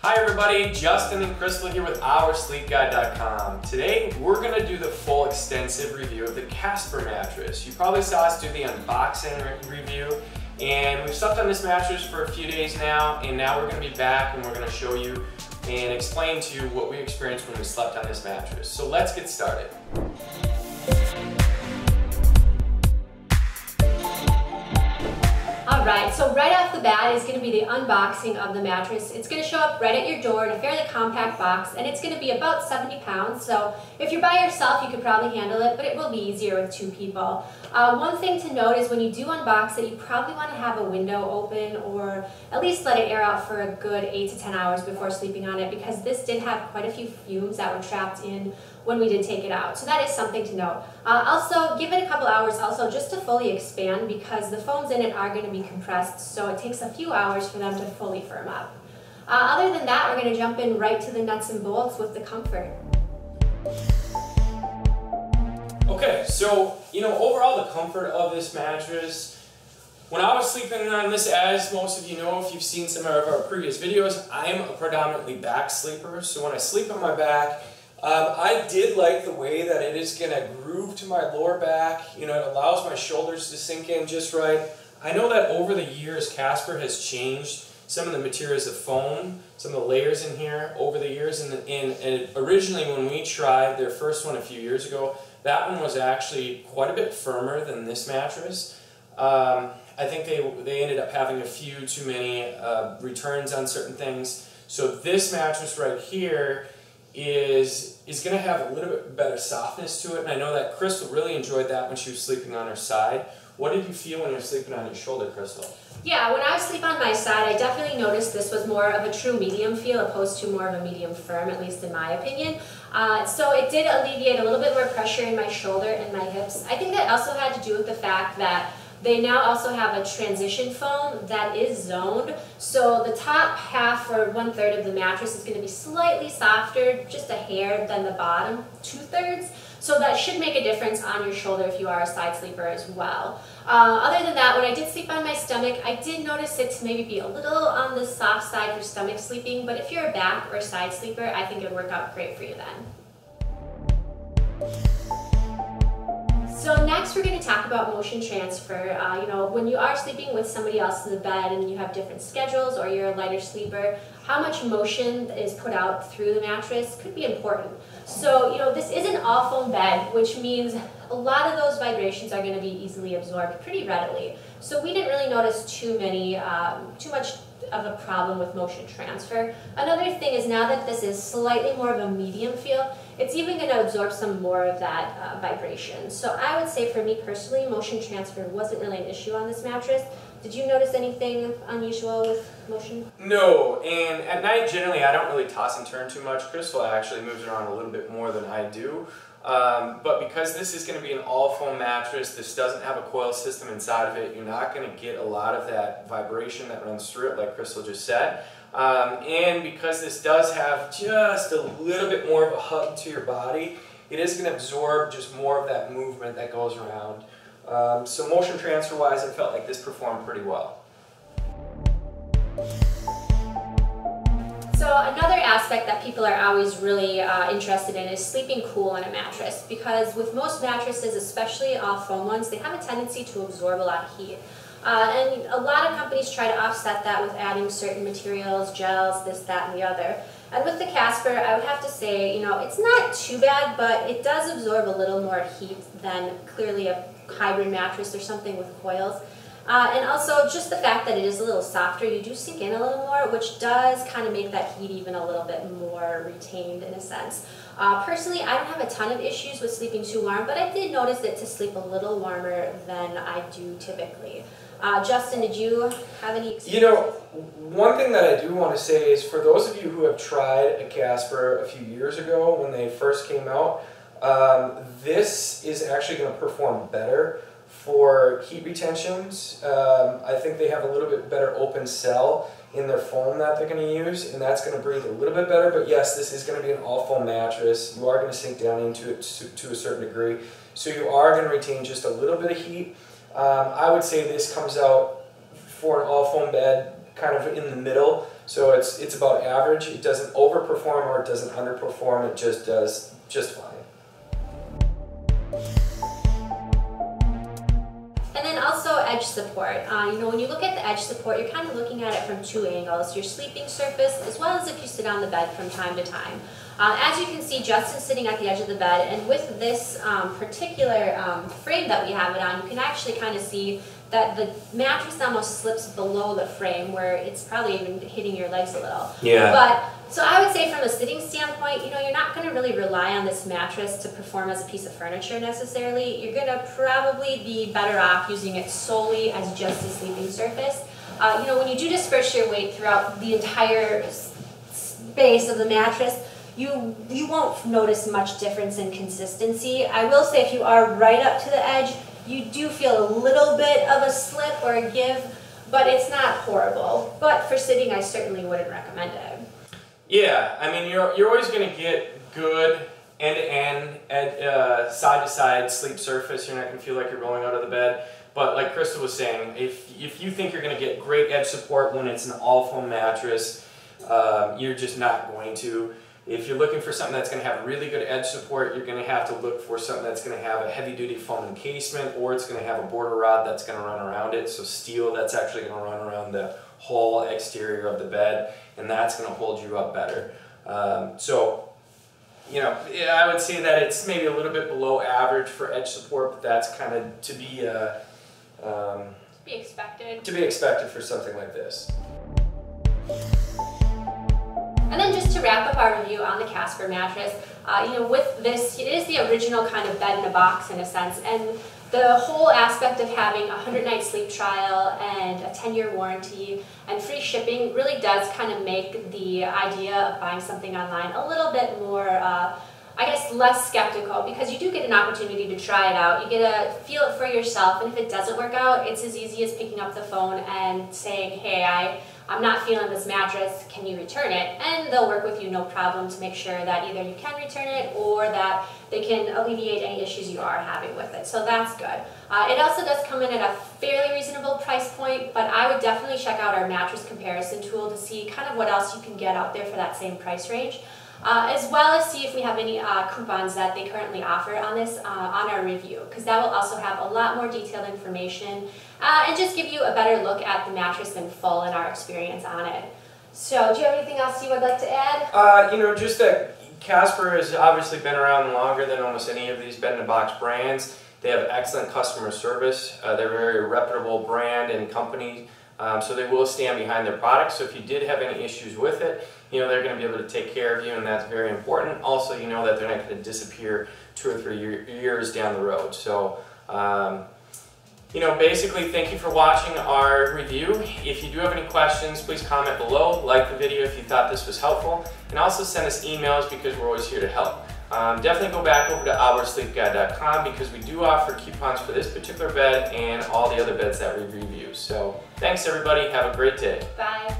Hi everybody, Justin and Crystal here with OurSleepGuide.com. Today we're going to do the full extensive review of the Casper mattress. You probably saw us do the unboxing review, and we've slept on this mattress for a few days now, and now we're going to be back and we're going to show you and explain to you what we experienced when we slept on this mattress. So let's get started. Alright, so right off the bat is going to be the unboxing of the mattress. It's going to show up right at your door in a fairly compact box, and it's going to be about 70 pounds. So if you're by yourself, you could probably handle it, but it will be easier with two people. One thing to note is when you do unbox it, you probably want to have a window open or at least let it air out for a good 8 to 10 hours before sleeping on it, because this did have quite a few fumes that were trapped in when we did take it out. So that is something to note. Also, give it a couple hours also just to fully expand, because the foams in it are going to be compressed, so it takes a few hours for them to fully firm up. Other than that, we're going to jump in right to the nuts and bolts with the comfort. Okay, so overall the comfort of this mattress, when I was sleeping on this, as most of you know if you've seen some of our previous videos, I'm a predominantly back sleeper. So when I sleep on my back, I did like the way that it is going to groove to my lower back. It allows my shoulders to sink in just right. I know that over the years Casper has changed some of the materials of foam, some of the layers in here over the years, and originally when we tried their first one a few years ago, that one was actually quite a bit firmer than this mattress. I think they ended up having a few too many returns on certain things. So this mattress right here is going to have a little bit better softness to it, and I know that Crystal really enjoyed that when she was sleeping on her side. What did you feel when you were sleeping on your shoulder, Crystal? Yeah, when I was sleeping on my side, I definitely noticed this was more of a true medium feel opposed to more of a medium firm, at least in my opinion. So it did alleviate a little bit more pressure in my shoulder and my hips. I think that also had to do with the fact that they now also have a transition foam that is zoned. So the top half or 1/3 of the mattress is going to be slightly softer, just a hair, than the bottom 2/3. So that should make a difference on your shoulder if you are a side sleeper as well. Other than that, when I did sleep on my stomach, I did notice it to maybe be a little on the soft side for stomach sleeping, but if you're a back or side sleeper, I think it would work out great for you then. So next we're going to talk about motion transfer. When you are sleeping with somebody else in the bed and you have different schedules, or you're a lighter sleeper, how much motion is put out through the mattress could be important. So, this is an all foam bed, which means a lot of those vibrations are going to be easily absorbed pretty readily. So we didn't really notice too much of a problem with motion transfer. Another thing is, now that this is slightly more of a medium feel, it's even going to absorb some more of that vibration. So I would say for me personally, motion transfer wasn't really an issue on this mattress. Did you notice anything unusual with motion? No, and at night generally I don't really toss and turn too much. Crystal actually moves around a little bit more than I do. But because this is going to be an all foam mattress, this doesn't have a coil system inside of it, you're not going to get a lot of that vibration that runs through it, like Crystal just said. And because this does have just a little bit more of a hug to your body, it is going to absorb just more of that movement that goes around. So motion transfer wise, I felt like this performed pretty well. So another aspect that people are always really interested in is sleeping cool on a mattress, because with most mattresses, especially all foam ones, they have a tendency to absorb a lot of heat. And a lot of companies try to offset that with adding certain materials, gels, this, that, and the other. And with the Casper, I would have to say, it's not too bad, but it does absorb a little more heat than clearly a hybrid mattress or something with coils. And also just the fact that it is a little softer, you do sink in a little more, which does kind of make that heat even a little bit more retained in a sense. Personally, I don't have a ton of issues with sleeping too warm, but I did notice it to sleep a little warmer than I do typically. Justin, did you have any experience? One thing that I do want to say is, for those of you who have tried a Casper a few years ago when they first came out, this is actually going to perform better for heat retentions. I think they have a little bit better open cell in their foam that they're going to use, and that's going to breathe a little bit better. But yes, this is going to be an all foam mattress. You are going to sink down into it to a certain degree, so you are going to retain just a little bit of heat. I would say this comes out for an all foam bed kind of in the middle. So it's about average. It doesn't overperform or it doesn't underperform. It just does just fine. And then also edge support. When you look at the edge support, you're kind of looking at it from two angles: your sleeping surface, as well as if you sit on the bed from time to time. As you can see, Justin's sitting at the edge of the bed, and with this particular frame that we have it on, you can actually kind of see that the mattress almost slips below the frame, where it's probably even hitting your legs a little. Yeah. So I would say from a sitting standpoint, you're not going to really rely on this mattress to perform as a piece of furniture necessarily. You're going to probably be better off using it solely as just a sleeping surface. When you do disperse your weight throughout the entire space of the mattress, you won't notice much difference in consistency. I will say if you are right up to the edge, you do feel a little bit of a slip or a give, but it's not horrible. But for sitting, I certainly wouldn't recommend it. Yeah, I mean, you're always going to get good end-to-end, side-to-side sleep surface. You're not going to feel like you're rolling out of the bed. But like Crystal was saying, if you think you're going to get great edge support when it's an all-foam mattress, you're just not going to. If you're looking for something that's going to have really good edge support, you're going to have to look for something that's going to have a heavy-duty foam encasement, or it's going to have a border rod that's going to run around it, so steel that's actually going to run around the whole exterior of the bed, and that's going to hold you up better. I would say that it's maybe a little bit below average for edge support, but that's kind of to be expected. To be expected for something like this. And then just to wrap up our review on the Casper mattress, with this, it is the original kind of bed in a box in a sense, and the whole aspect of having a 100-night sleep trial and a 10-year warranty and free shipping really does kind of make the idea of buying something online a little bit more, less skeptical, because you do get an opportunity to try it out. You get to feel it for yourself, and if it doesn't work out, it's as easy as picking up the phone and saying, hey, I'm not feeling this mattress, can you return it? And they'll work with you no problem to make sure that either you can return it or that they can alleviate any issues you are having with it. So that's good. It also does come in at a fairly reasonable price point, but I would definitely check out our mattress comparison tool to see kind of what else you can get out there for that same price range. As well as see if we have any coupons that they currently offer on this on our review, because that will also have a lot more detailed information and just give you a better look at the mattress in full and our experience on it. So, do you have anything else you would like to add? Just that Casper has obviously been around longer than almost any of these bed-in-a-box brands. They have excellent customer service. They're a very reputable brand and company. So they will stand behind their products. So if you did have any issues with it, they're going to be able to take care of you, and that's very important. Also, you know that they're not going to disappear 2 or 3 years down the road. So, basically, thank you for watching our review. If you do have any questions, please comment below, like the video if you thought this was helpful, and also send us emails because we're always here to help. Definitely go back over to oursleepguide.com because we do offer coupons for this particular bed and all the other beds that we review. So thanks everybody, have a great day. Bye.